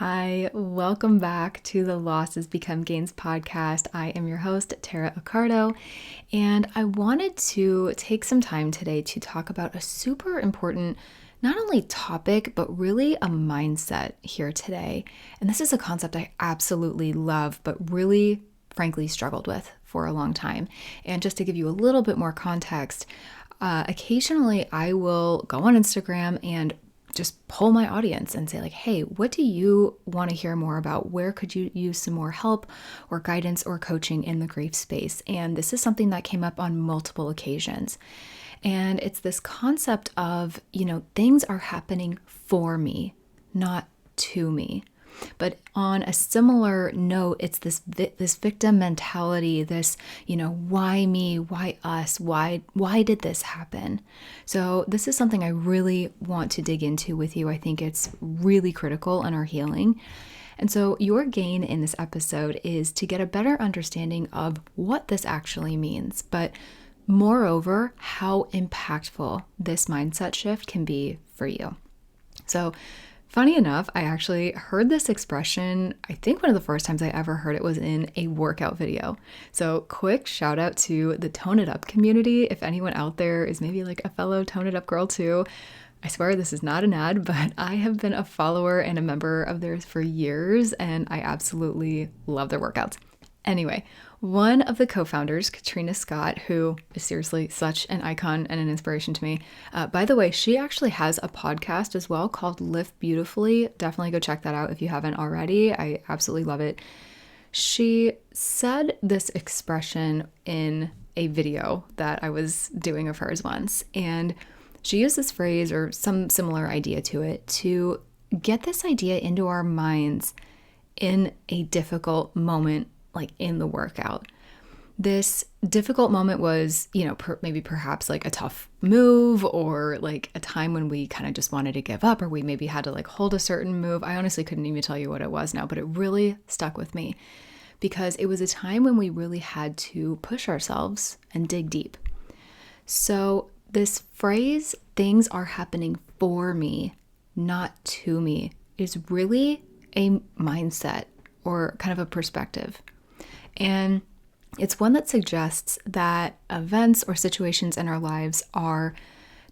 Hi, welcome back to the Losses Become Gains podcast. I am your host, Tara Accardo, and I wanted to take some time today to talk about a super important, not only topic, but really a mindset here today. And this is a concept I absolutely love, but really, frankly, struggled with for a long time. And just to give you a little bit more context, occasionally I will go on Instagram and just poll my audience and say like, hey, what do you want to hear more about? Where could you use some more help or guidance or coaching in the grief space? And this is something that came up on multiple occasions. And it's this concept of, things are happening for me, not to me. But on a similar note, it's this victim mentality, this, why me, why us, why did this happen? So this is something I really want to dig into with you. I think it's really critical in our healing. And so your gain in this episode is to get a better understanding of what this actually means, but moreover, how impactful this mindset shift can be for you. So funny enough, I actually heard this expression, I think one of the first times I ever heard it was in a workout video. So quick shout out to the Tone It Up community. If anyone out there is maybe like a fellow Tone It Up girl too, I swear this is not an ad, but I have been a follower and a member of theirs for years, and I absolutely love their workouts. Anyway, one of the co-founders, Katrina Scott, who is seriously such an icon and an inspiration to me. By the way, she actually has a podcast as well called Live Beautifully. Definitely go check that out if you haven't already. I absolutely love it. She said this expression in a video that I was doing of hers once, and she used this phrase or some similar idea to it to get this idea into our minds in a difficult moment, like in the workout. This difficult moment was, maybe perhaps like a tough move or like a time when we kind of just wanted to give up, or we maybe had to like hold a certain move. I honestly couldn't even tell you what it was now, but it really stuck with me because it was a time when we really had to push ourselves and dig deep. So this phrase, things are happening for me, not to me, is really a mindset or kind of a perspective. And it's one that suggests that events or situations in our lives are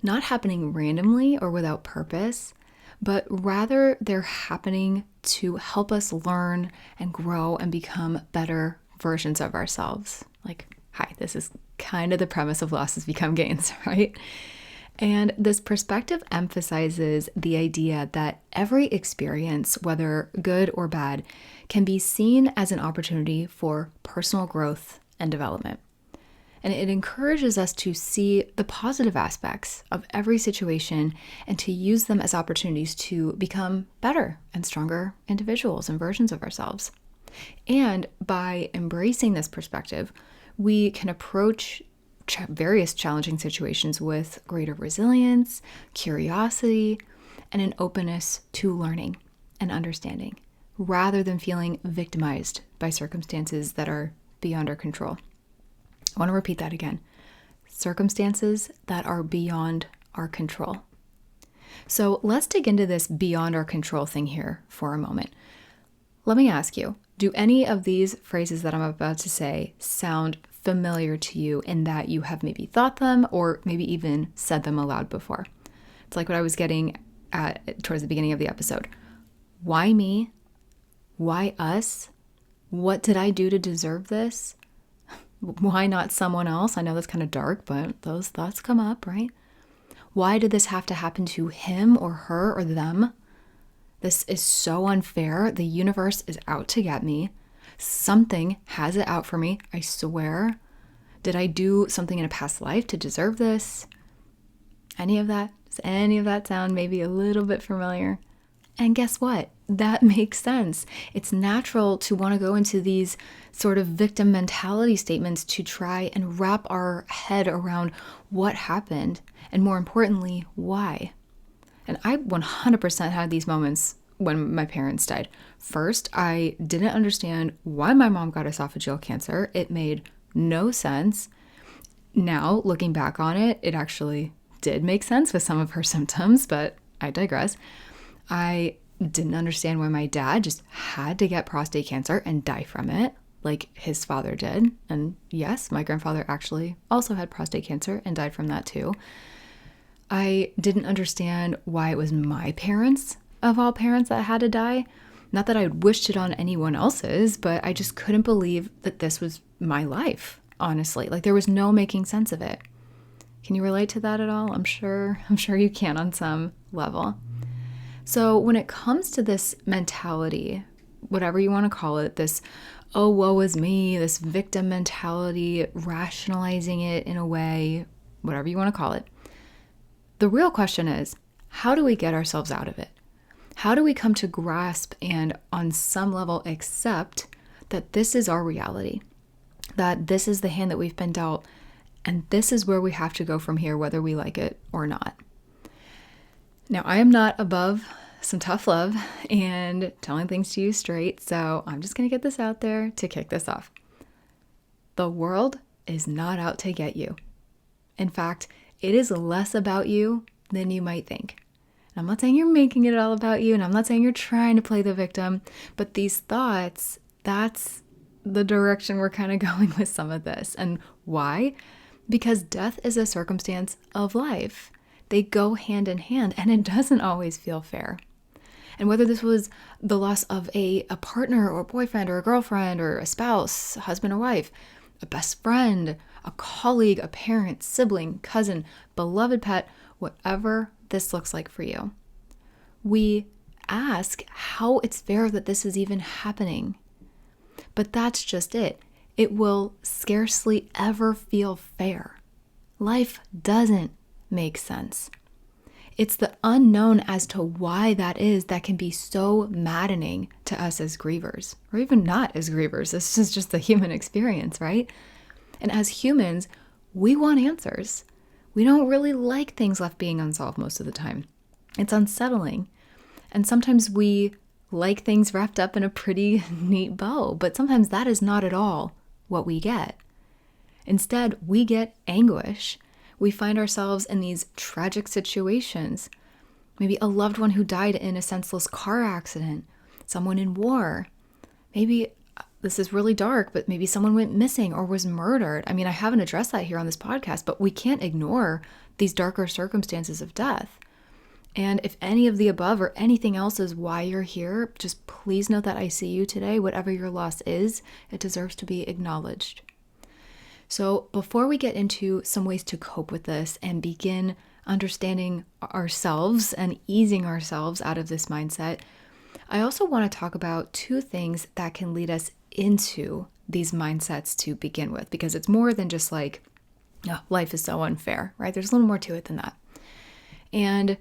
not happening randomly or without purpose, but rather they're happening to help us learn and grow and become better versions of ourselves. Like, hi, this is kind of the premise of Losses Become Gains, right? And this perspective emphasizes the idea that every experience, whether good or bad, can be seen as an opportunity for personal growth and development. And it encourages us to see the positive aspects of every situation and to use them as opportunities to become better and stronger individuals and versions of ourselves. And by embracing this perspective, we can approach various challenging situations with greater resilience, curiosity, and an openness to learning and understanding, rather than feeling victimized by circumstances that are beyond our control. I want to repeat that again. Circumstances that are beyond our control. So let's dig into this beyond our control thing here for a moment. Let me ask you, do any of these phrases that I'm about to say sound familiar to you in that you have maybe thought them or maybe even said them aloud before? It's like what I was getting at towards the beginning of the episode. Why me? Why us? What did I do to deserve this? Why not someone else? I know that's kind of dark, but those thoughts come up, right? Why did this have to happen to him or her or them? This is so unfair. The universe is out to get me. Something has it out for me, I swear. Did I do something in a past life to deserve this? Any of that? Does any of that sound maybe a little bit familiar? And guess what? That makes sense. It's natural to want to go into these sort of victim mentality statements to try and wrap our head around what happened, and more importantly, why. And I 100% had these moments when my parents died. First, I didn't understand why my mom got esophageal cancer. It made no sense. Now, looking back on it, it actually did make sense with some of her symptoms, but I digress. I didn't understand why my dad just had to get prostate cancer and die from it, like his father did. And yes, my grandfather actually also had prostate cancer and died from that too. I didn't understand why it was my parents, of all parents, that had to die. Not that I wished it on anyone else's, but I just couldn't believe that this was my life, honestly. Like, there was no making sense of it. Can you relate to that at all? I'm sure you can on some level. So when it comes to this mentality, whatever you want to call it, this, oh, woe is me, this victim mentality, rationalizing it in a way, whatever you want to call it, the real question is, how do we get ourselves out of it? How do we come to grasp and on some level accept that this is our reality, that this is the hand that we've been dealt, and this is where we have to go from here, whether we like it or not? Now, I am not above some tough love and telling things to you straight, so I'm just going to get this out there to kick this off. The world is not out to get you. In fact, it is less about you than you might think. And I'm not saying you're making it all about you, and I'm not saying you're trying to play the victim, but these thoughts, that's the direction we're kind of going with some of this. And why? Because death is a circumstance of life. They go hand in hand, and it doesn't always feel fair. And whether this was the loss of a partner or a boyfriend or a girlfriend or a spouse, a husband or wife, a best friend, a colleague, a parent, sibling, cousin, beloved pet, whatever this looks like for you, we ask how it's fair that this is even happening. But that's just it. It will scarcely ever feel fair. Life doesn't make sense. It's the unknown as to why that is that can be so maddening to us as grievers, or even not as grievers. This is just the human experience, right? And as humans, we want answers. We don't really like things left being unsolved most of the time. It's unsettling. And sometimes we like things wrapped up in a pretty neat bow, but sometimes that is not at all what we get. Instead, we get anguish. We find ourselves in these tragic situations. Maybe a loved one who died in a senseless car accident, someone in war. Maybe this is really dark, but maybe someone went missing or was murdered. I mean, I haven't addressed that here on this podcast, but we can't ignore these darker circumstances of death. And if any of the above or anything else is why you're here, just please note that I see you today. Whatever your loss is, it deserves to be acknowledged. So before we get into some ways to cope with this and begin understanding ourselves and easing ourselves out of this mindset, I also want to talk about two things that can lead us into these mindsets to begin with, because it's more than just like, oh, life is so unfair, right? There's a little more to it than that. And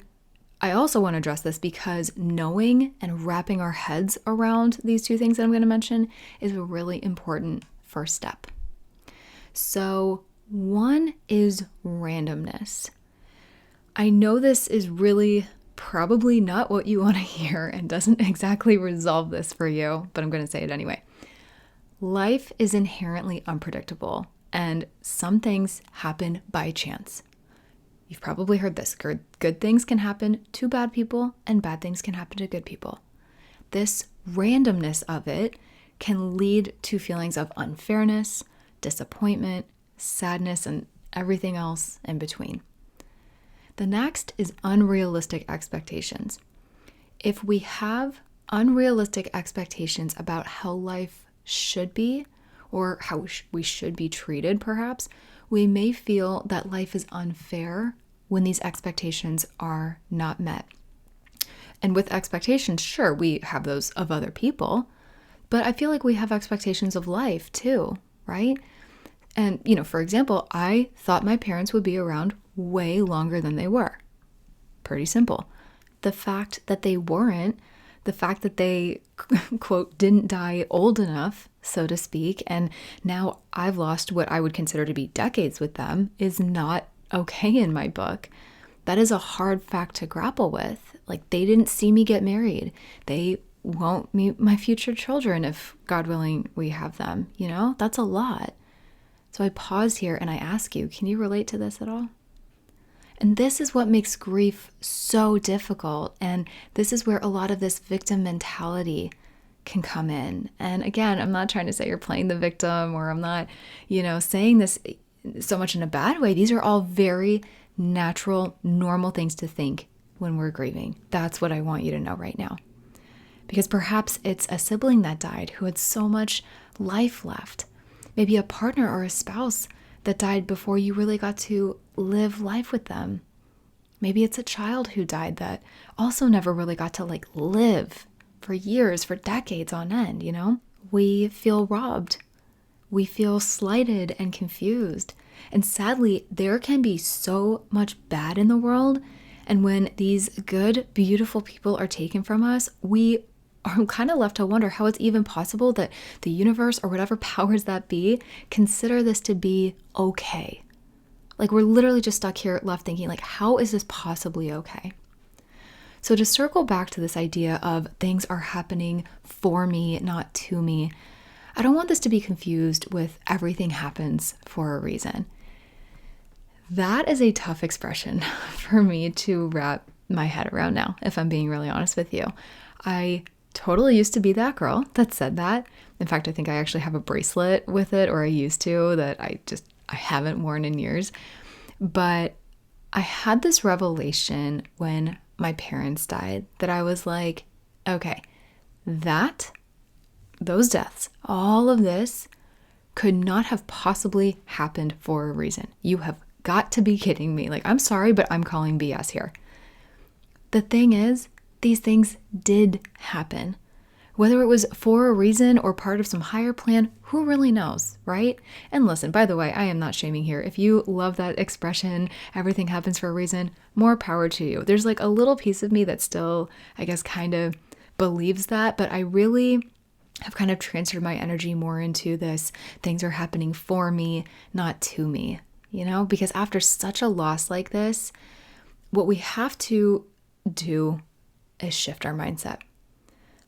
I also want to address this because knowing and wrapping our heads around these two things that I'm going to mention is a really important first step. So one is randomness. I know this is really probably not what you want to hear and doesn't exactly resolve this for you, but I'm going to say it anyway. Life is inherently unpredictable, and some things happen by chance. You've probably heard this. Good things can happen to bad people, and bad things can happen to good people. This randomness of it can lead to feelings of unfairness, disappointment, sadness, and everything else in between. The next is unrealistic expectations. If we have unrealistic expectations about how life should be, or how we should be treated perhaps, we may feel that life is unfair when these expectations are not met. And with expectations, sure, we have those of other people, but I feel like we have expectations of life too, right? And, for example, I thought my parents would be around way longer than they were. Pretty simple. The fact that they weren't, the fact that they, quote, didn't die old enough, so to speak, and now I've lost what I would consider to be decades with them, is not okay in my book. That is a hard fact to grapple with. Like, they didn't see me get married. They won't meet my future children if, God willing, we have them. That's a lot. So I pause here and I ask you, can you relate to this at all? And this is what makes grief so difficult. And this is where a lot of this victim mentality can come in. And again, I'm not trying to say you're playing the victim, or I'm not, saying this so much in a bad way. These are all very natural, normal things to think when we're grieving. That's what I want you to know right now. Because perhaps it's a sibling that died who had so much life left. Maybe a partner or a spouse that died before you really got to live life with them. Maybe it's a child who died that also never really got to live for years, for decades on end, We feel robbed. We feel slighted and confused. And sadly, there can be so much bad in the world. And when these good, beautiful people are taken from us, we are kind of left to wonder how it's even possible that the universe or whatever powers that be consider this to be okay. We're literally just stuck here left thinking, how is this possibly okay? So to circle back to this idea of things are happening for me, not to me, I don't want this to be confused with everything happens for a reason. That is a tough expression for me to wrap my head around now, if I'm being really honest with you. I totally used to be that girl that said that. In fact, I think I actually have a bracelet with it, or I used to, that I haven't worn in years. But I had this revelation when my parents died that I was like, okay, those deaths, all of this could not have possibly happened for a reason. You have got to be kidding me. I'm sorry, but I'm calling BS here. The thing is, these things did happen. Whether it was for a reason or part of some higher plan, who really knows, right? And listen, by the way, I am not shaming here. If you love that expression, everything happens for a reason, more power to you. There's a little piece of me that still, I guess, kind of believes that, but I really have kind of transferred my energy more into this, things are happening for me, not to me, because after such a loss like this, what we have to do is shift our mindset.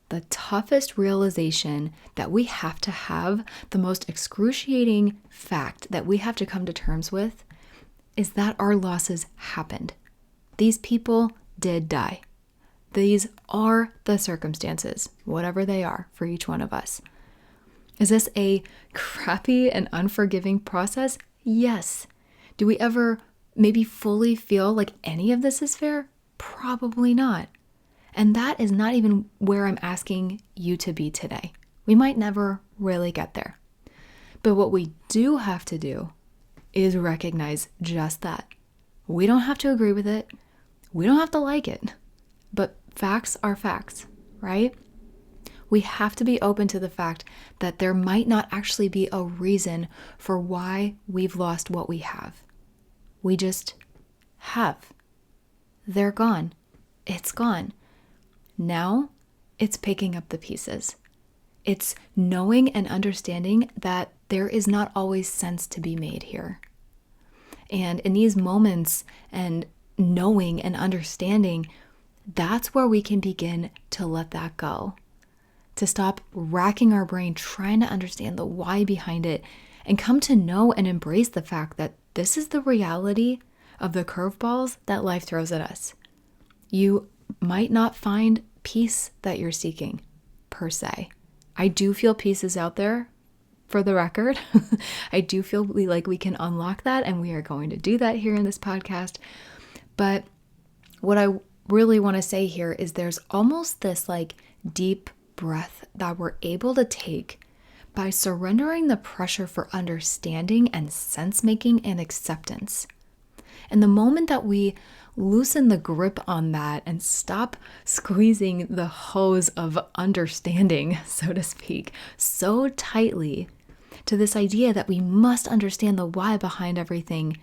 The toughest realization that we have to have, the most excruciating fact that we have to come to terms with, is that our losses happened. These people did die. These are the circumstances, whatever they are, for each one of us. Is this a crappy and unforgiving process? Yes. Do we ever maybe fully feel like any of this is fair? Probably not. And that is not even where I'm asking you to be today. We might never really get there. But what we do have to do is recognize just that. We don't have to agree with it. We don't have to like it. But facts are facts, right? We have to be open to the fact that there might not actually be a reason for why we've lost what we have. We just have. They're gone. It's gone. Now, it's picking up the pieces. It's knowing and understanding that there is not always sense to be made here. And in these moments and knowing and understanding, that's where we can begin to let that go. To stop racking our brain trying to understand the why behind it and come to know and embrace the fact that this is the reality of the curveballs that life throws at us. You might not find peace that you're seeking, per se. I do feel peace is out there, for the record. I do feel like we can unlock that, and we are going to do that here in this podcast. But what I really want to say here is there's almost this deep breath that we're able to take by surrendering the pressure for understanding and sense-making and acceptance. And the moment that we loosen the grip on that and stop squeezing the hose of understanding, so to speak, so tightly to this idea that we must understand the why behind everything,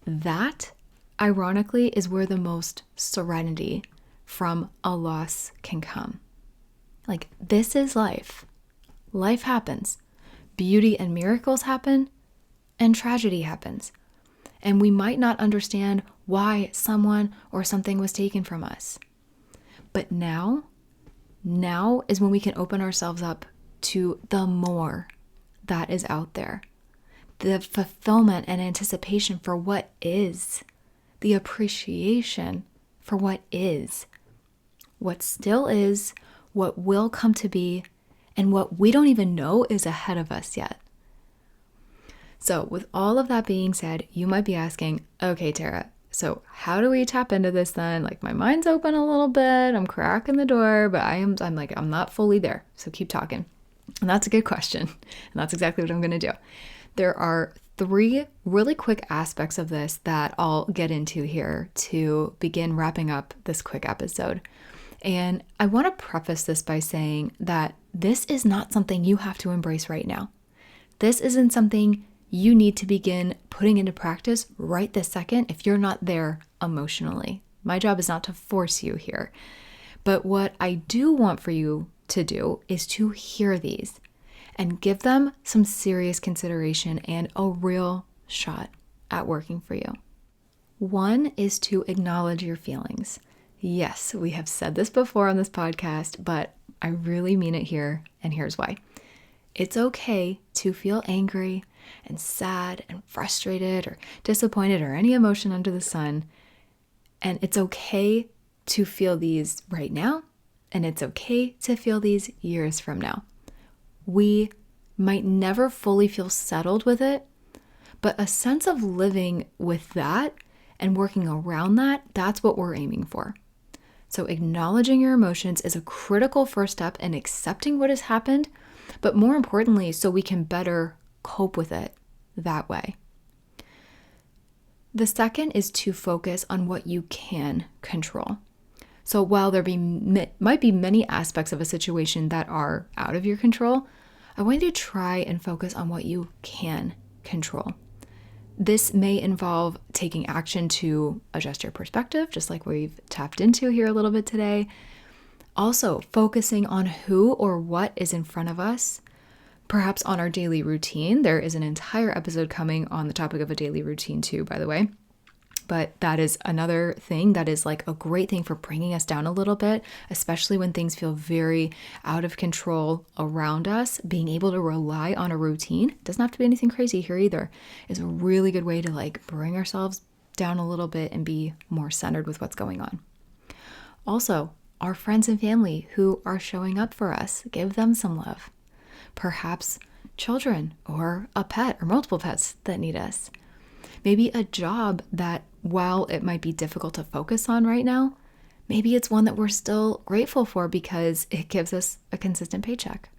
that, ironically, is where the most serenity from a loss can come. This is life. Life happens. Beauty and miracles happen, and tragedy happens. And we might not understand why someone or something was taken from us. But now is when we can open ourselves up to the more that is out there. The fulfillment and anticipation for what is. the appreciation for what is, what still is, what will come to be, and what we don't even know is ahead of us yet. So with all of that being said, you might be asking, okay, Tara, so how do we tap into this then? Like, my mind's open a little bit, I'm cracking the door, but I'm not fully there. So keep talking. And that's a good question. And that's exactly what I'm going to do. There are 3 really quick aspects of this that I'll get into here to begin wrapping up this quick episode. And I want to preface this by saying that this is not something you have to embrace right now. This isn't something you need to begin putting into practice right this second if you're not there emotionally. My job is not to force you here. But what I do want for you to do is to hear these and give them some serious consideration and a real shot at working for you. 1 is to acknowledge your feelings. Yes, we have said this before on this podcast, but I really mean it here, and here's why. It's okay to feel angry and sad and frustrated or disappointed or any emotion under the sun. And it's okay to feel these right now, and it's okay to feel these years from now. We might never fully feel settled with it, but a sense of living with that and working around that, that's what we're aiming for. So acknowledging your emotions is a critical first step in accepting what has happened, but more importantly, so we can better cope with it that way. The second is to focus on what you can control. So while there might be many aspects of a situation that are out of your control, I want you to try and focus on what you can control. This may involve taking action to adjust your perspective, just like we've tapped into here a little bit today. Also, focusing on who or what is in front of us, perhaps on our daily routine. There is an entire episode coming on the topic of a daily routine too, by the way. But that is another thing that is like a great thing for bringing us down a little bit, especially when things feel very out of control around us. Being able to rely on a routine, doesn't have to be anything crazy here either, is a really good way to like bring ourselves down a little bit and be more centered with what's going on. Also, our friends and family who are showing up for us, give them some love. Perhaps children or a pet or multiple pets that need us. Maybe a job that, while it might be difficult to focus on right now, maybe it's one that we're still grateful for because it gives us a consistent paycheck,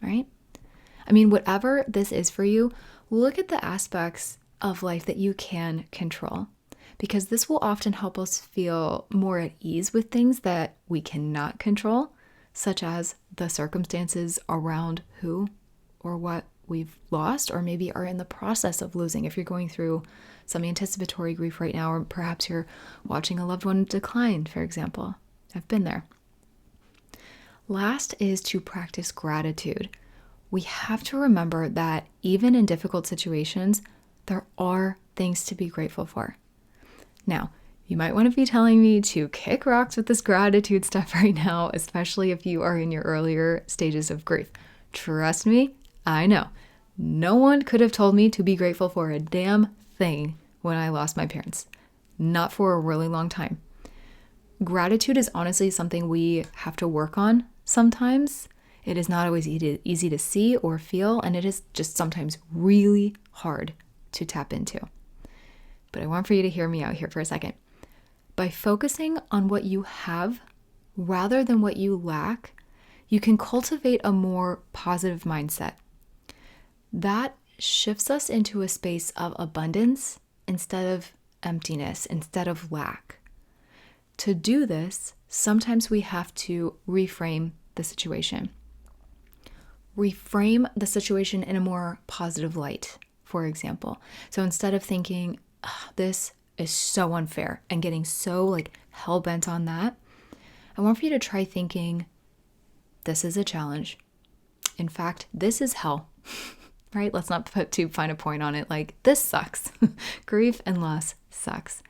right? I mean, whatever this is for you, look at the aspects of life that you can control, because this will often help us feel more at ease with things that we cannot control, such as the circumstances around who or what we've lost, or maybe are in the process of losing. If you're going through some anticipatory grief right now, or perhaps you're watching a loved one decline, for example. I've been there. Last is to practice gratitude. We have to remember that even in difficult situations, there are things to be grateful for. Now, you might want to be telling me to kick rocks with this gratitude stuff right now, especially if you are in your earlier stages of grief. Trust me, I know. No one could have told me to be grateful for a damn thing when I lost my parents. Not for a really long time. Gratitude is honestly something we have to work on sometimes. It is not always easy to see or feel, and it is just sometimes really hard to tap into. But I want for you to hear me out here for a second. By focusing on what you have rather than what you lack, you can cultivate a more positive mindset. That shifts us into a space of abundance instead of emptiness, instead of lack. To do this, sometimes we have to reframe the situation. Reframe the situation in a more positive light, for example. So instead of thinking, this is so unfair, and getting so like hell-bent on that, I want for you to try thinking, this is a challenge. In fact, this is hell. Right? Let's not put too fine a point on it. Like, this sucks. Grief and loss sucks.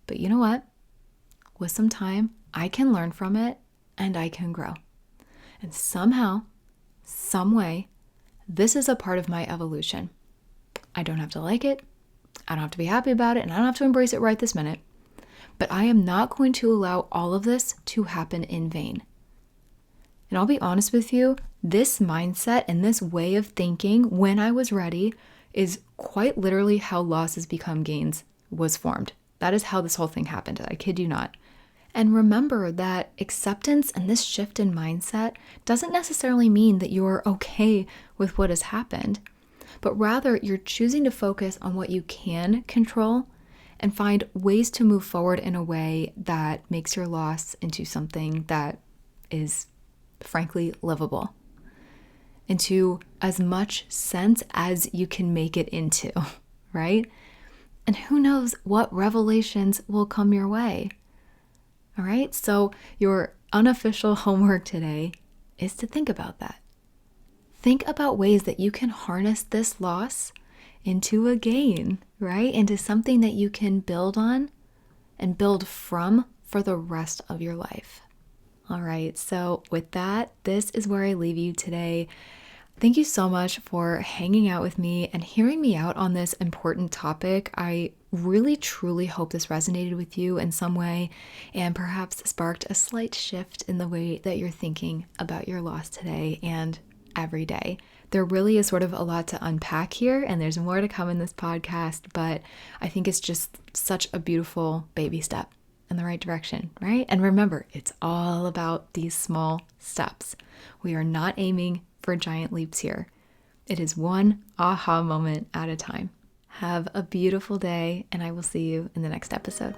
But you know what? With some time, I can learn from it and I can grow. And somehow, some way, this is a part of my evolution. I don't have to like it. I don't have to be happy about it. And I don't have to embrace it right this minute. but I am not going to allow all of this to happen in vain. And I'll be honest with you, this mindset and this way of thinking when I was ready is quite literally how losses become gains was formed. That is how this whole thing happened. I kid you not. And remember that acceptance and this shift in mindset doesn't necessarily mean that you're okay with what has happened, but rather you're choosing to focus on what you can control and find ways to move forward in a way that makes your loss into something that is frankly livable, into as much sense as you can make it into, right? And who knows what revelations will come your way. All right, so your unofficial homework today is to think about that. Think about ways that you can harness this loss into a gain, right? Into something that you can build on and build from for the rest of your life. All right, so with that, this is where I leave you today. Thank you so much for hanging out with me and hearing me out on this important topic. I really, truly hope this resonated with you in some way and perhaps sparked a slight shift in the way that you're thinking about your loss today and every day. There really is sort of a lot to unpack here, and there's more to come in this podcast, but I think it's just such a beautiful baby step in the right direction, right? And remember, it's all about these small steps. We are not aiming for giant leaps here. It is one aha moment at a time. Have a beautiful day, and I will see you in the next episode.